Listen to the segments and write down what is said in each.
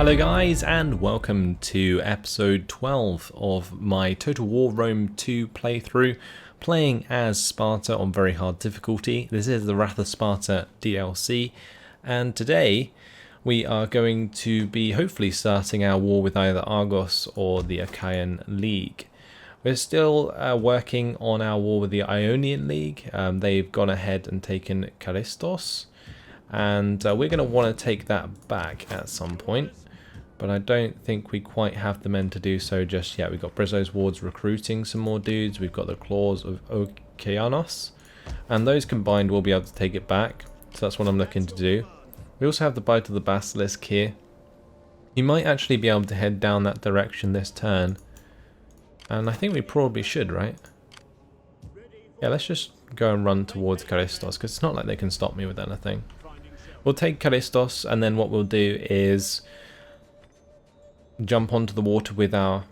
Hello guys, and welcome to episode 12 of my Total War Rome 2 playthrough, playing as Sparta on very hard difficulty. This is the Wrath of Sparta DLC, and today we are going to be hopefully starting our war with either Argos or the Achaean League. We're still working on our war with the Ionian League. They've gone ahead and taken Charistos, and we're going to want to take that back at some point. But I don't think we quite have the men to do so just yet. We've got Brizzo's wards recruiting some more dudes. We've got the claws of Okeanos. And those combined will be able to take it back. So that's what I'm looking to do. We also have the Bite of the Basilisk here. He might actually be able to head down that direction this turn. And I think we probably should, right? Yeah, let's just go and run towards Charistos, because it's not like they can stop me with anything. We'll take Charistos, and then what we'll do is jump onto the water with our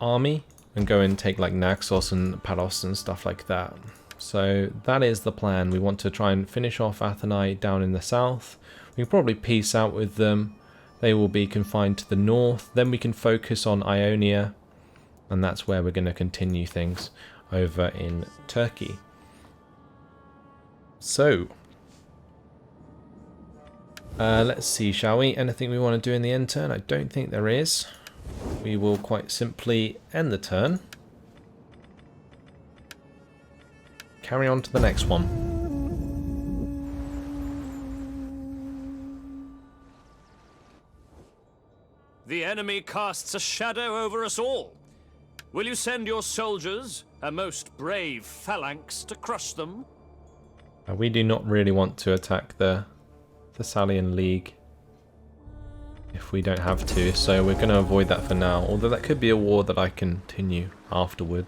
army and go and take like Naxos and Paros and stuff like that. So that is the plan. We want to try and finish off Athenae down in the south. We can probably peace out with them. They will be confined to the north. Then we can focus on Ionia, and that's where we're going to continue things over in Turkey. So let's see, shall we? Anything we want to do in the end turn? I don't think there is. We will quite simply end the turn. Carry on to the next one. The enemy casts a shadow over us all. Will you send your soldiers, a most brave phalanx, to crush them? We do not really want to attack the Thessalian League if we don't have to, so we're going to avoid that for now, although that could be a war that I continue afterward.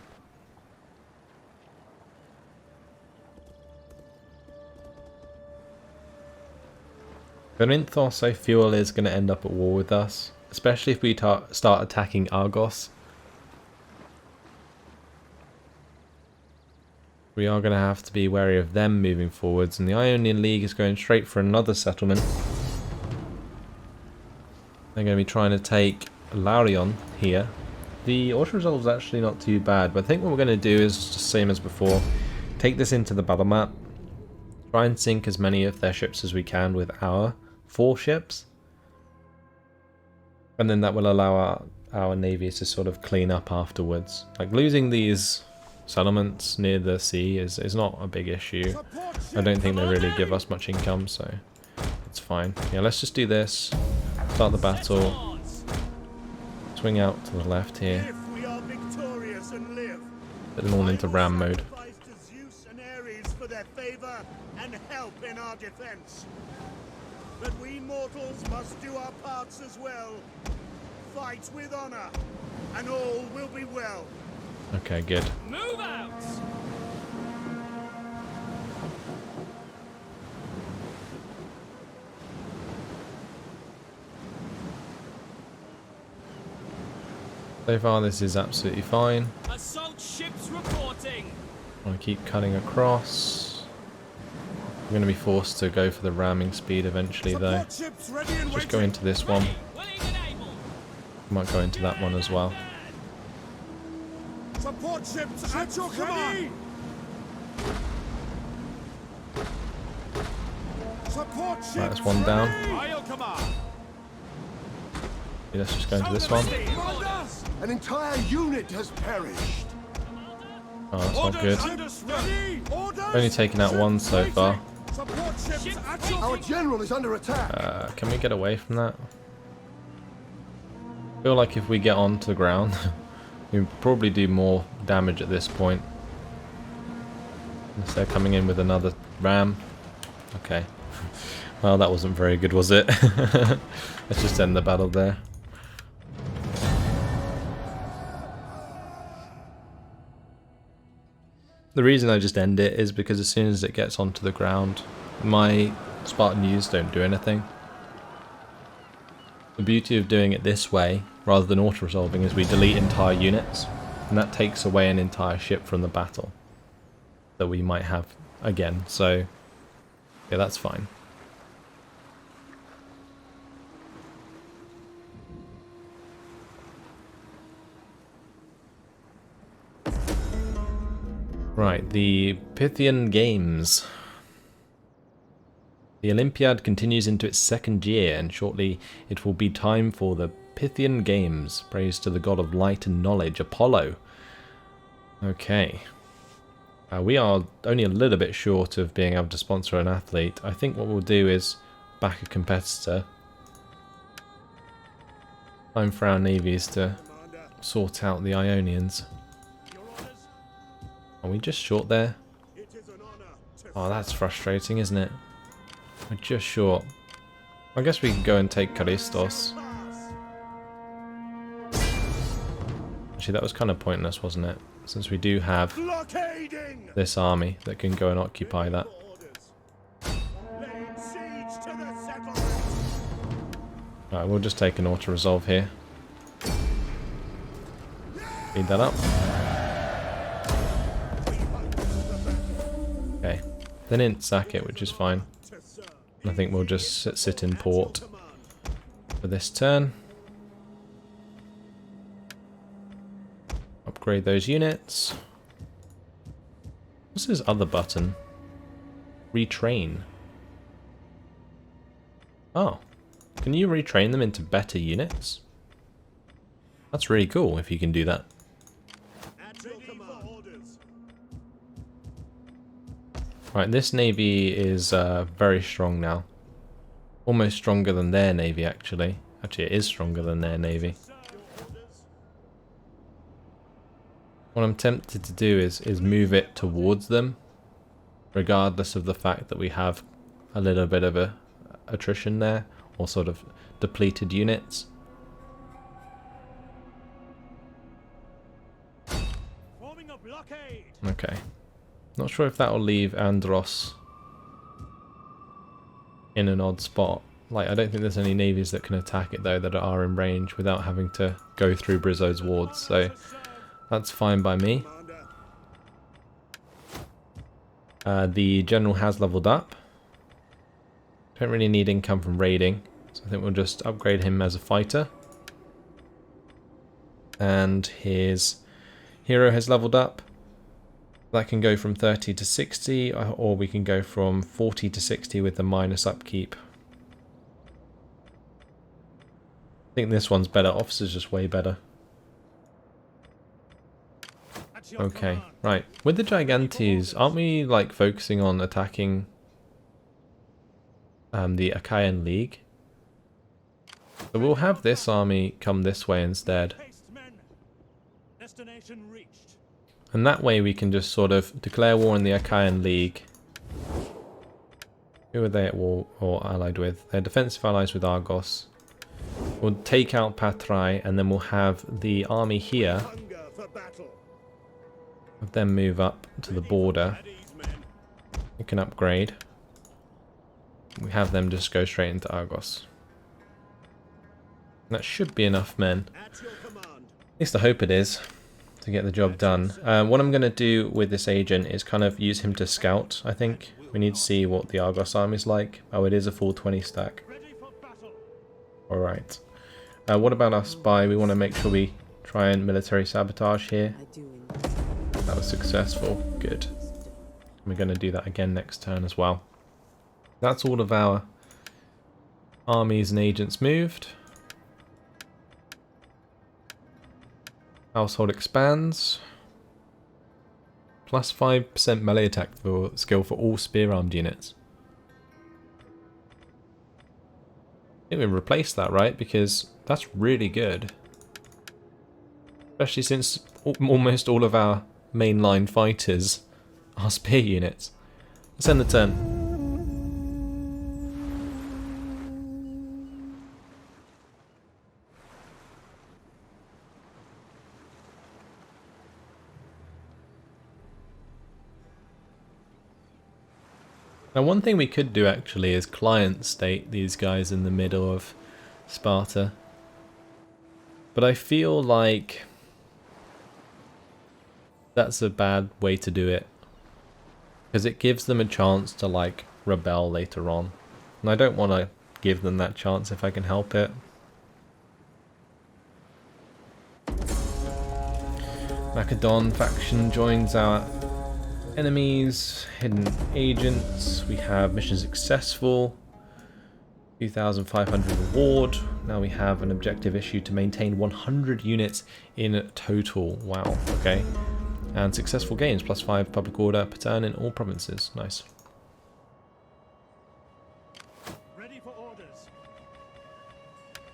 Corinthos, I feel, is going to end up at war with us, especially if we start attacking Argos. We are going to have to be wary of them moving forwards, and the Ionian League is going straight for another settlement. They're going to be trying to take Laurion here. The auto resolve is actually not too bad, but I think what we're going to do is just the same as before. Take this into the battle map, try and sink as many of their ships as we can with our 4 ships, and then that will allow our navy to sort of clean up afterwards. Like, losing these settlements near the sea is not a big issue. I don't think they really give us much income, so it's fine. Yeah, let's just do this. Start the battle. Swing out to the left here. Put them all into ram mode. But we mortals must do our parts as well. Fight with honor, and all will be well. Okay, good. Move out! So far this is absolutely fine. Assault ships reporting. I want to keep cutting across. I'm going to be forced to go for the ramming speed eventually though. Just go into this one. Might go into that one as well. Support ships at your command. Support ships. Right, that's one down. Okay, let's just go into this one. An entire unit has perished. Oh, that's not good. Only taken out one so far. Our general is under attack. Can we get away from that? I feel like if we get onto the ground, we probably do more damage at this point. Unless they're coming in with another ram. Okay. Well, that wasn't very good, was it? Let's just end the battle there. The reason I just end it is because as soon as it gets onto the ground, my Spartan units don't do anything. The beauty of doing it this way, rather than auto-resolving, is we delete entire units, and that takes away an entire ship from the battle that we might have again, so yeah, that's fine. Right, the Pythian Games. The Olympiad continues into its second year, and shortly it will be time for the Pythian Games. Praise to the god of light and knowledge, Apollo. Okay. We are only a little bit short of being able to sponsor an athlete. I think what we'll do is back a competitor. Time for our navies to sort out the Ionians. Are we just short there? Oh, that's frustrating, isn't it? We're just short. I guess we can go and take Callistos. Actually, that was kind of pointless, wasn't it? Since we do have this army that can go and occupy that. Alright, we'll just take an auto-resolve here. Speed that up. Okay. They didn't sack it, which is fine. I think we'll just sit in port for this turn. Upgrade those units. What's this other button? Retrain. Oh. Can you retrain them into better units? That's really cool if you can do that. Right, this navy is very strong now. Almost stronger than their navy, actually. Actually, it is stronger than their navy. What I'm tempted to do is move it towards them, regardless of the fact that we have a little bit of a attrition there, or sort of depleted units. Okay. Not sure if that will leave Andros in an odd spot. Like, I don't think there's any navies that can attack it though that are in range without having to go through Brizzo's wards, so that's fine by me. The general has leveled up. Don't really need income from raiding, so I think we'll just upgrade him as a fighter. And his hero has leveled up. That can go from 30 to 60, or we can go from 40 to 60 with the minus upkeep. I think this one's better. Officer's just way better. Okay, right. With the Gigantes, aren't we like focusing on attacking the Achaean League? So we'll have this army come this way instead. And that way we can just sort of declare war on the Achaean League. Who are they at war or allied with? They're defensive allies with Argos. We'll take out Patrai, and then we'll have the army here. Have them move up to the border. We can upgrade. We have them just go straight into Argos. That should be enough men. At least I hope it is, to get the job done. What I'm going to do with this agent is kind of use him to scout, I think. We need to see what the Argos army is like. Oh, it is a full 20 stack. Alright. What about our spy? We want to make sure we try and military sabotage here. That was successful. Good. We're going to do that again next turn as well. That's all of our armies and agents moved. Household expands. Plus 5% melee attack for skill for all spear-armed units. I think we replaced that, right? Because that's really good. Especially since almost all of our mainline fighters are spear units. Let's end the turn. Now, one thing we could do actually is client state these guys in the middle of Sparta. But I feel like that's a bad way to do it. Because it gives them a chance to like rebel later on. And I don't want to give them that chance if I can help it. Macedon faction joins our Enemies, hidden agents, we have mission successful, 2,500 reward. Now we have an objective issue to maintain 100 units in total. Wow, okay. And successful gains, +5 public order per turn in all provinces. Nice. Ready for orders.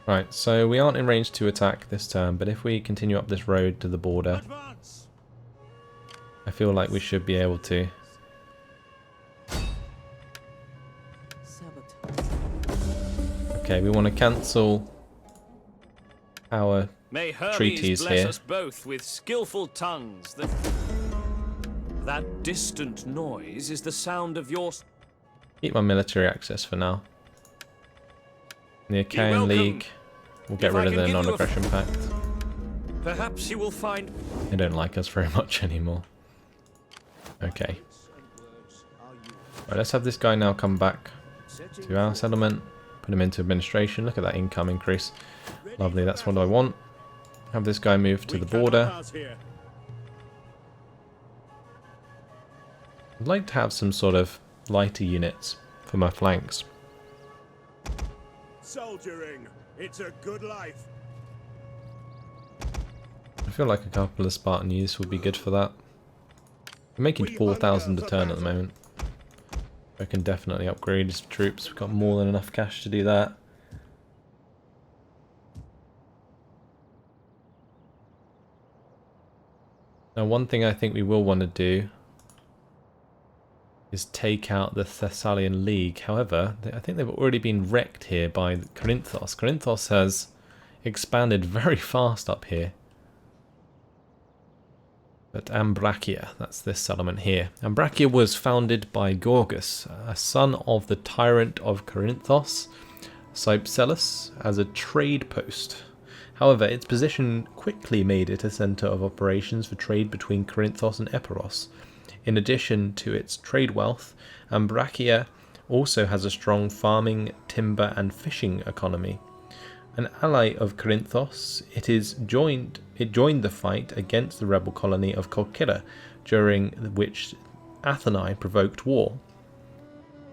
Right, so we aren't in range to attack this turn, but if we continue up this road to the border, Advance. I feel like we should be able to. Okay, we want to cancel our May Hermes treaties bless here. us both with skillful tongues. That distant noise is the sound of your... Keep my military access for now. The Achaean welcome. League will get If I rid of can the give you a non-aggression pact. Perhaps you will find... They don't like us very much anymore. Okay. Right, let's have this guy now come back to our settlement. Put him into administration. Look at that income increase. Lovely, that's what I want. Have this guy move to the border. I'd like to have some sort of lighter units for my flanks. Soldiering. It's a good life. I feel like a couple of Spartan youths would be good for that. We're making 4,000 a turn at the moment. I can definitely upgrade his troops. We've got more than enough cash to do that. Now, one thing I think we will want to do is take out the Thessalian League. However, I think they've already been wrecked here by Corinthos. Corinthos has expanded very fast up here. But Ambracia, that's this settlement here. Ambracia was founded by Gorgas, a son of the tyrant of Corinthos, Cypselus, as a trade post. However, its position quickly made it a centre of operations for trade between Corinthos and Epiros. In addition to its trade wealth, Ambracia also has a strong farming, timber and fishing economy. An ally of Corinthos, it joined the fight against the rebel colony of Corcyra, during which Athenae provoked war.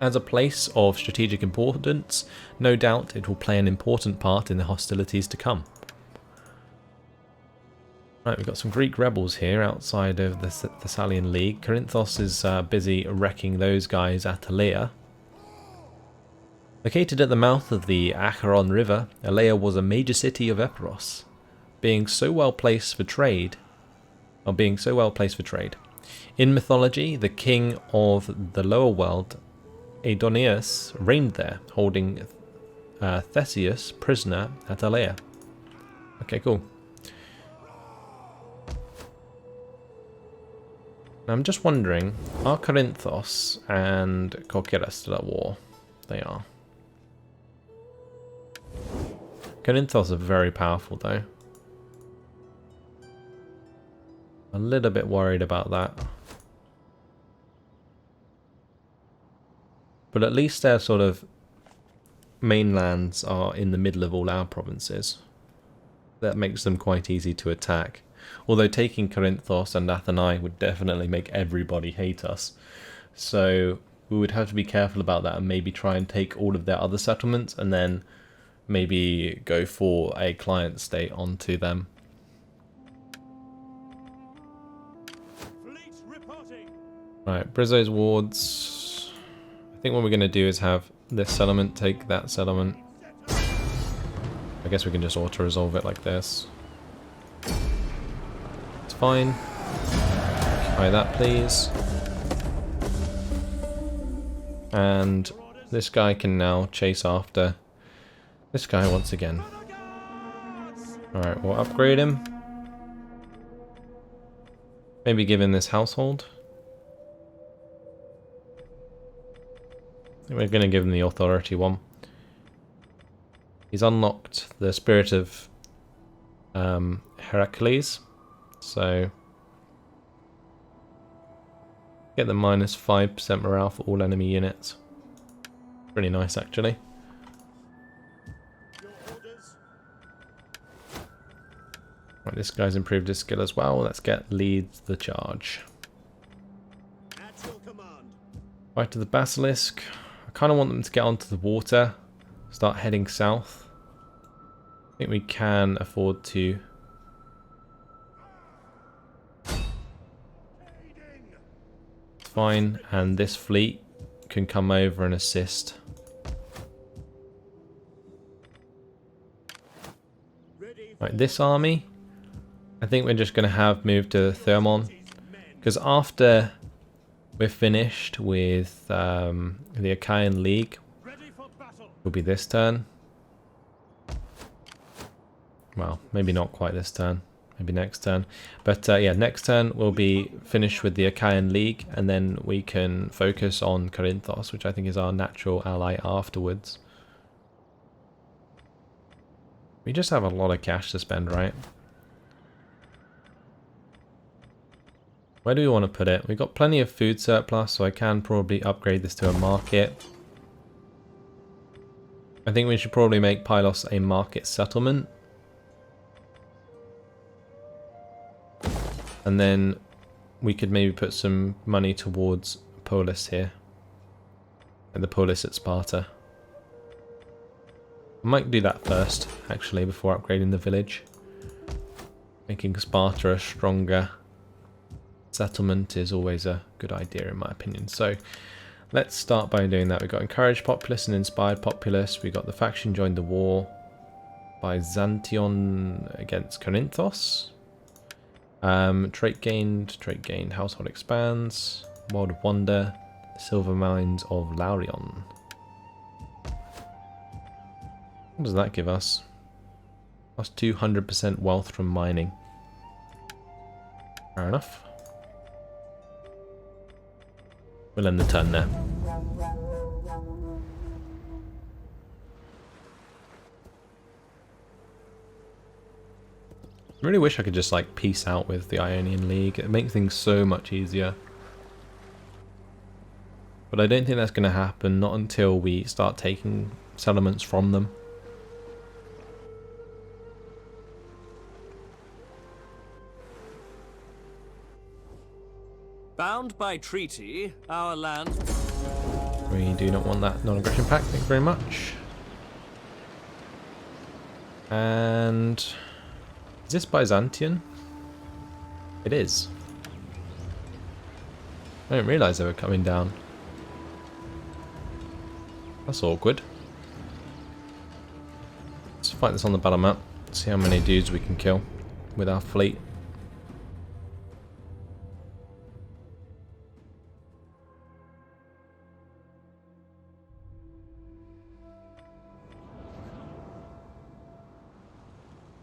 As a place of strategic importance, no doubt it will play an important part in the hostilities to come. Right, we've got some Greek rebels here outside of the Thessalian League. Corinthos is busy wrecking those guys at Alea. Located at the mouth of the Acheron River, Alea was a major city of Epiros, being so well placed for trade. In mythology, the king of the lower world, Adoneus, reigned there, holding Theseus prisoner at Alea. Okay, cool. Now I'm just wondering, are Corinthos and Corcyra still at war? They are. Corinthos are very powerful though. A little bit worried about that. But at least their sort of mainlands are in the middle of all our provinces. That makes them quite easy to attack. Although taking Corinthos and Athenae would definitely make everybody hate us. So we would have to be careful about that and maybe try and take all of their other settlements and then maybe go for a client state onto them. Right, Brizzo's wards. I think what we're going to do is have this settlement take that settlement. I guess we can just auto-resolve it like this. It's fine. Try that, please. And this guy can now chase after this guy once again. Alright, we'll upgrade him. Maybe give him this household. I think we're going to give him the authority one. He's unlocked the spirit of Heracles. So get the -5% morale for all enemy units. Pretty nice actually. Right, this guy's improved his skill as well. Let's get leads the charge. Right to the basilisk. I kind of want them to get onto the water, start heading south. I think we can afford to. Fine, and this fleet can come over and assist. Right, this army, I think we're just going to have moved to Thermon, because after we're finished with the Achaean League, will be this turn. Well, maybe not quite this turn. Maybe next turn. But yeah, next turn we'll be finished with the Achaean League, and then we can focus on Corinthos, which I think is our natural ally afterwards. We just have a lot of cash to spend, right? Where do we want to put it? We've got plenty of food surplus, so I can probably upgrade this to a market. I think we should probably make Pylos a market settlement. And then we could maybe put some money towards Polis here. And the Polis at Sparta. I might do that first, actually, before upgrading the village. Making Sparta a stronger settlement is always a good idea, in my opinion. So let's start by doing that. We've got Encouraged Populace and Inspired Populace. We've got the faction joined the war. Byzantion against Corinthos. Trait gained, household expands, World of Wonder, Silver Mines of Laurion. What does that give us? Plus 200% wealth from mining. Fair enough. We'll end the turn there. I really wish I could just like peace out with the Ionian League. It makes things so much easier. But I don't think that's going to happen, not until we start taking settlements from them. Bound by treaty, our land... We do not want that non-aggression pact, thank you very much. And... is this Byzantian? It is. I didn't realise they were coming down. That's awkward. Let's fight this on the battle map. See how many dudes we can kill with our fleet.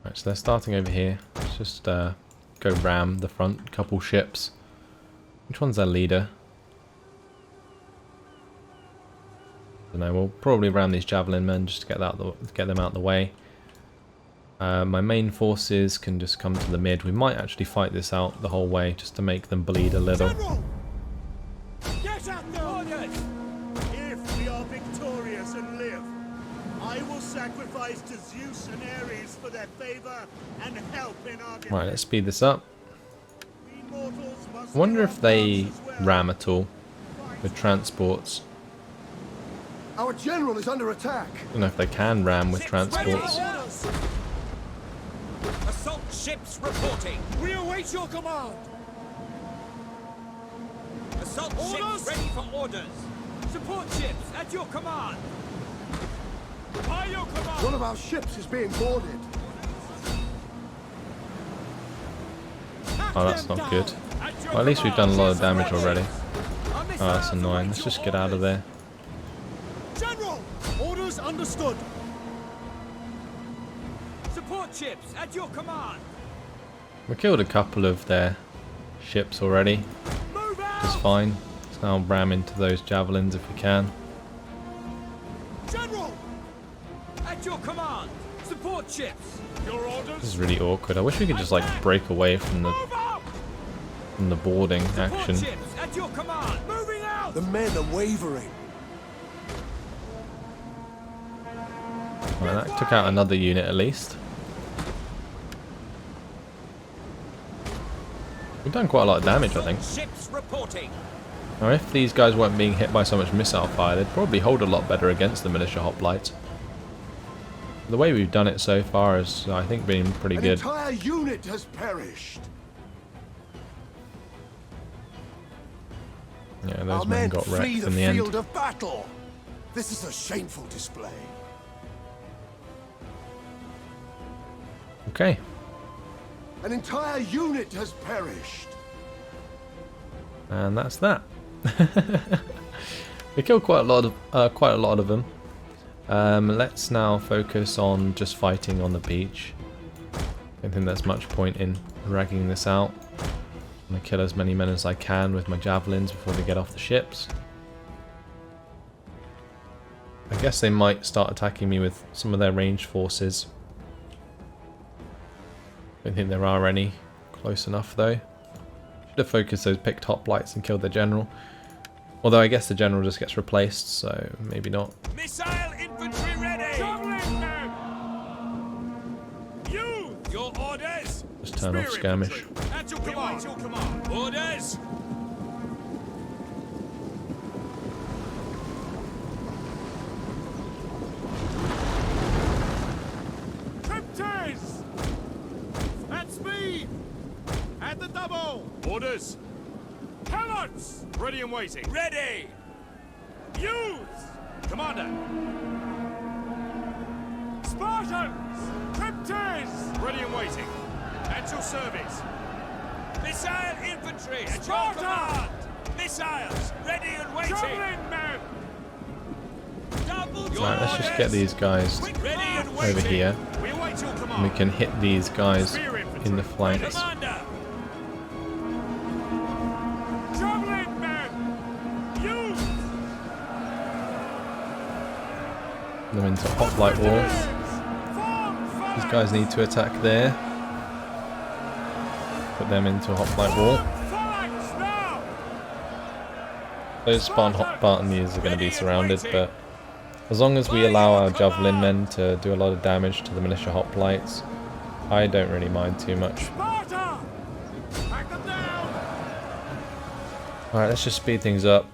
Right, so they're starting over here. Let's just go ram the front couple ships. Which one's their leader? I don't know. We'll probably ram these javelin men just to get them out of the way. My main forces can just come to the mid. We might actually fight this out the whole way just to make them bleed a little. General! Get at the orders! If we are victorious and live, I will sacrifice to Zeus and Ares for their favor and help in our defense. Right, let's speed this up. We mortals must I wonder give if our they lives as well. ram at all with transports. Our general is under attack. I don't know if they can ram with transports. Assault ships reporting! We await your command. Assault ships ready for orders! Support ships at your command! By your command! One of our ships is being boarded. Oh, that's not good. Well, at least we've done a lot of damage already. Oh, that's annoying. Let's just get out of there. General! Orders understood. Support ships at your command! We killed a couple of their ships already. Move out! Just fine. Let's now ram into those javelins if we can. General! At your command! Support ships! Your orders! This is really awkward. I wish we could just like break away from Move out! the boarding Support action. ships at your command! Moving out! The men are wavering. Right, that took out another unit at least. We've done quite a lot of damage, I think. Ships reporting! Now if these guys weren't being hit by so much missile fire, they'd probably hold a lot better against the militia hoplites. The way we've done it so far has, I think, been pretty An good. entire unit has perished. Yeah, Our those men men got flee wrecked the in the end. field of battle. This is a shameful display. Okay. An entire unit has perished. And that's that. We killed quite a lot of them. Let's now focus on just fighting on the beach. I don't think there's much point in dragging this out. I'm gonna kill as many men as I can with my javelins before they get off the ships. I guess they might start attacking me with some of their ranged forces. Don't think there are any close enough though. Should have focused those picked hoplites and killed the general. Although I guess the general just gets replaced, so maybe not. Missile infantry ready! Javelin men! You! Your orders! Just turn off skirmish. At your command! Your command! Orders! Tripters! At speed! At the double! Orders! Helots! Ready and waiting! Ready! Use! Commander! Spartans! Tripters! Ready and waiting! At your service! Missile infantry! At Sparta! your command! Missiles! Ready and waiting! Javelin men! Double Right, let's just get these guys Ready and over waiting! here. We await your And we command! can hit these guys in the flanks. Commander! Javelin men! Use! Them into hoplite wall. These guys need to attack there. Put them into a hoplite wall. Those Spartans are going to be surrounded, but as long as we allow our javelin men to do a lot of damage to the militia hoplites, I don't really mind too much. Alright, let's just speed things up.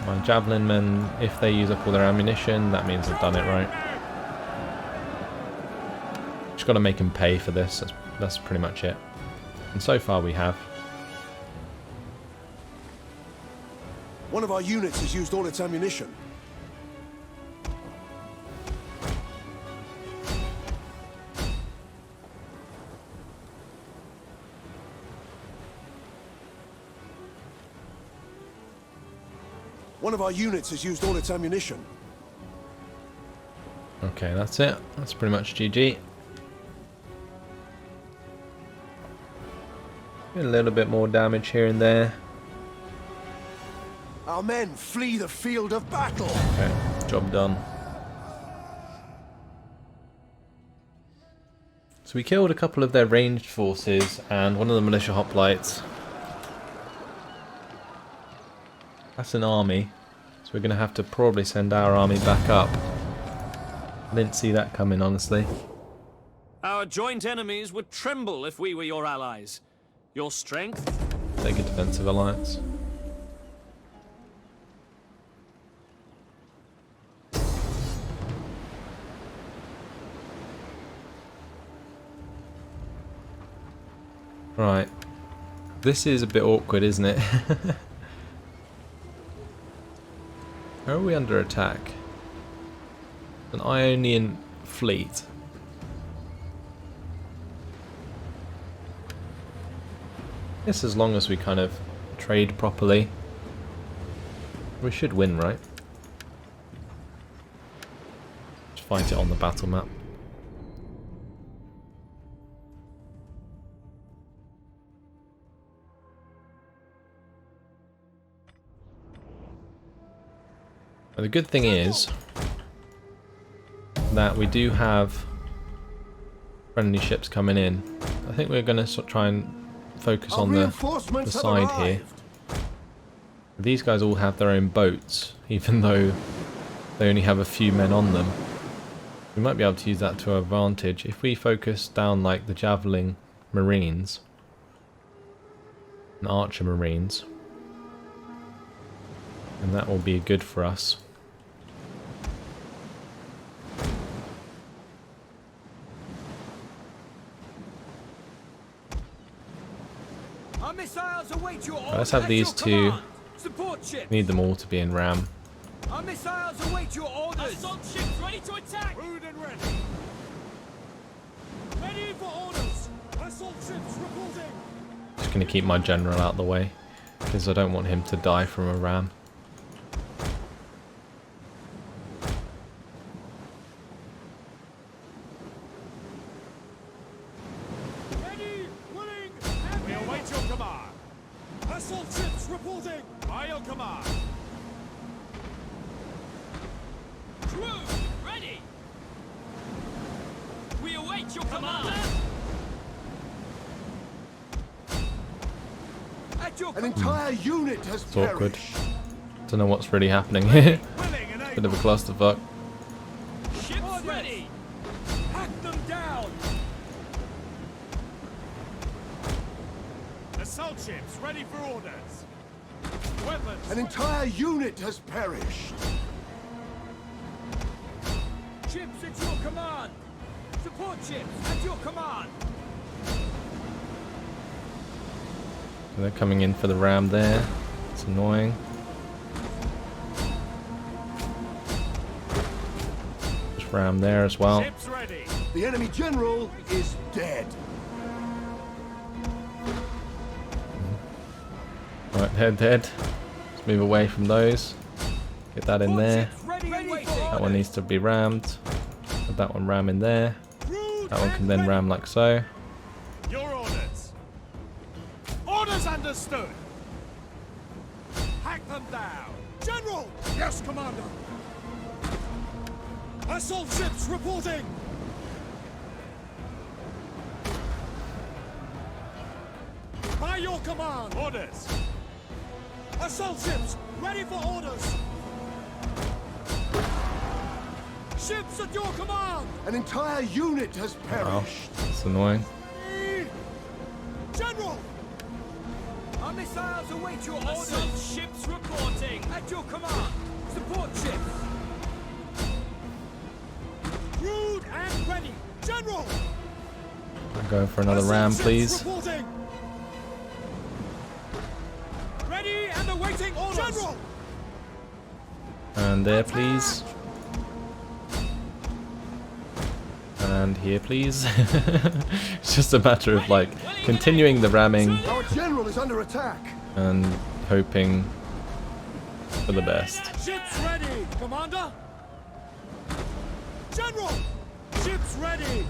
My javelin men, if they use up all their ammunition, that means I've done it right. Just got to make them pay for this, that's pretty much it. And so far we have. One of our units has used all its ammunition. One of our units has used all its ammunition. Okay, that's it. That's pretty much GG. A little bit more damage here and there. Our men flee the field of battle. Okay, job done. So we killed a couple of their ranged forces and one of the militia hoplites. That's an army, so we're going to have to probably send our army back up. I didn't see that coming, honestly. Our joint enemies would tremble if we were your allies. Your strength? Take a defensive alliance. Right. This is a bit awkward, isn't it? How are we under attack? An Ionian fleet. Yes, as long as we kind of trade properly. We should win, right? Just fight it on the battle map. But the good thing is that we do have friendly ships coming in. I think we're going to try and focus on the side here. These guys all have their own boats, even though they only have a few men on them. We might be able to use that to our advantage if we focus down like the javelin marines. and Archer Marines. And that will be good for us. Our missiles await your orders. Let's have these two. Support ships. Need them all to be in RAM. Our missiles await your orders. Assault ships ready to attack! Rude and ready. Ready for orders. Assault ships reporting. Just going to keep my general out the way, because I don't want him to die from a ram. Ready, willing, and we await your command. Assault ships reporting. By your command. Crew, ready! We await your command! At your An entire unit has It's awkward. perished. Don't know what's really happening here. Willing and Bit of able. a clusterfuck. Ships ready! hack them down. Assault ships ready for orders. Weapons. An entire unit has perished. Ships at your command. Support ships at your command. They're coming in for the ram there. It's annoying. Just ram there as well. Ships ready. The enemy general is dead. Right, head. Let's move away from those. Get that in there. Ready and waiting. That one needs to be rammed. Put that one ram in there. Rude That one can and then ready. ram like so. Your orders. Orders understood. Hack them down. General! Yes, Commander. Assault ships reporting. By your command. Orders. Assault ships ready for orders. Ships at your command. An entire unit has Wow, perished. that's annoying. General! Our missiles await your orders. Assault ships reporting! At your command. Support ships. Rude and ready. General! I'll go for another Assault ram, ships please. reporting. Ready and awaiting orders. General! And there, please. And here, please. It's just a matter of like continuing the ramming Our general is under attack. and hoping for the best. Ships ready, Commander. General! Ships ready.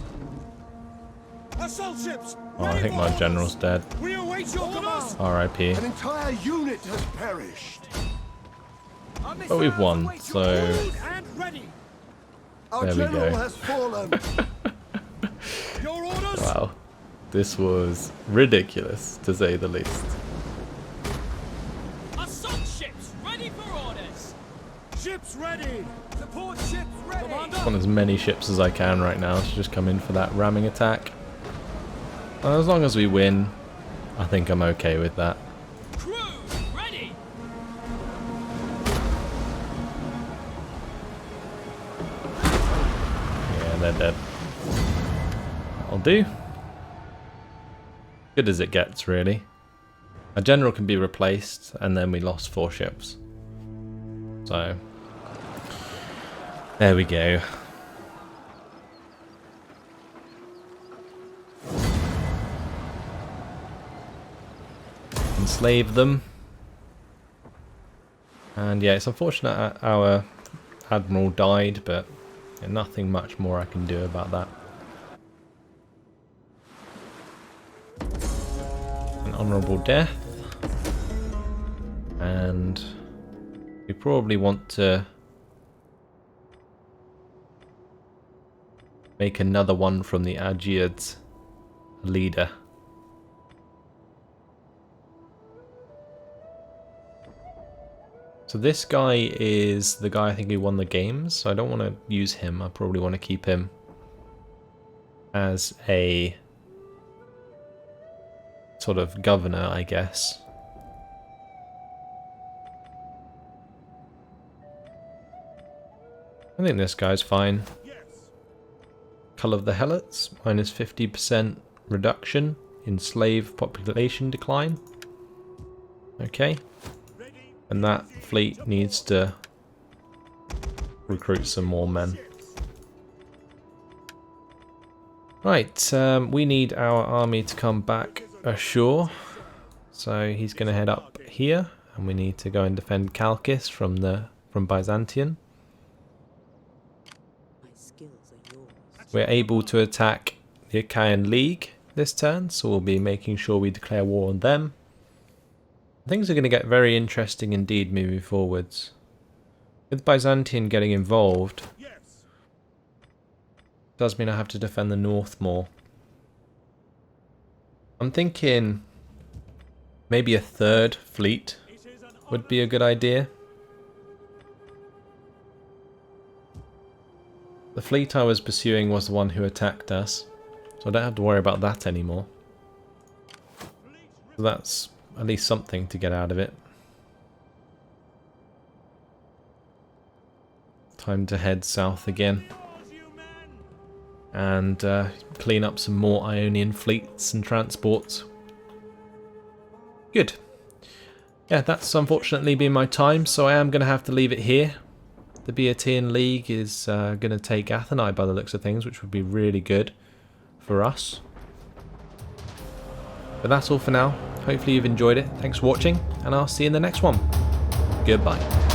Assault ships. Oh, I ready think for my orders. general's dead. We await your command. R.I.P. An entire unit has perished. Our But we've missiles won, await your so Rude and ready. Our There we general go. has fallen. Your orders. wow, this was ridiculous to say the least. Assault ships ready for orders! Ships ready. Support ships ready. Commander. I want as many ships as I can right now to just come in for that ramming attack. And as long as we win, I think I'm okay with that. Crew, ready! Yeah, they're dead. I'll do. Good as it gets, really. A general can be replaced, and then we lost 4 ships. So, there we go. Enslave them. And yeah, it's unfortunate our admiral died, but yeah, nothing much more I can do about that. An honourable death. And we probably want to make another one from the Aegeans leader. So this guy is the guy I think who won the games, so I don't want to use him. I probably want to keep him as a sort of governor, I guess. I think this guy's fine. Colour of the Helots, minus 50% reduction in slave population decline. Okay. And that fleet needs to recruit some more men. Right, we need our army to come back ashore. So he's going to head up here, and we need to go and defend Chalkis from Byzantium. We're able to attack the Achaean League this turn, so we'll be making sure we declare war on them. Things are going to get very interesting indeed moving forwards. With Byzantium getting involved, does mean I have to defend the north more. I'm thinking maybe a third fleet would be a good idea. The fleet I was pursuing was the one who attacked us, so I don't have to worry about that anymore. So that's at least something to get out of it. Time to head south again and clean up some more Ionian fleets and transports. Good. Yeah, that's unfortunately been my time, so I am going to have to leave it here. The Boeotian League is going to take Athens by the looks of things, which would be really good for us. But that's all for now. Hopefully you've enjoyed it. Thanks for watching, and I'll see you in the next one. Goodbye.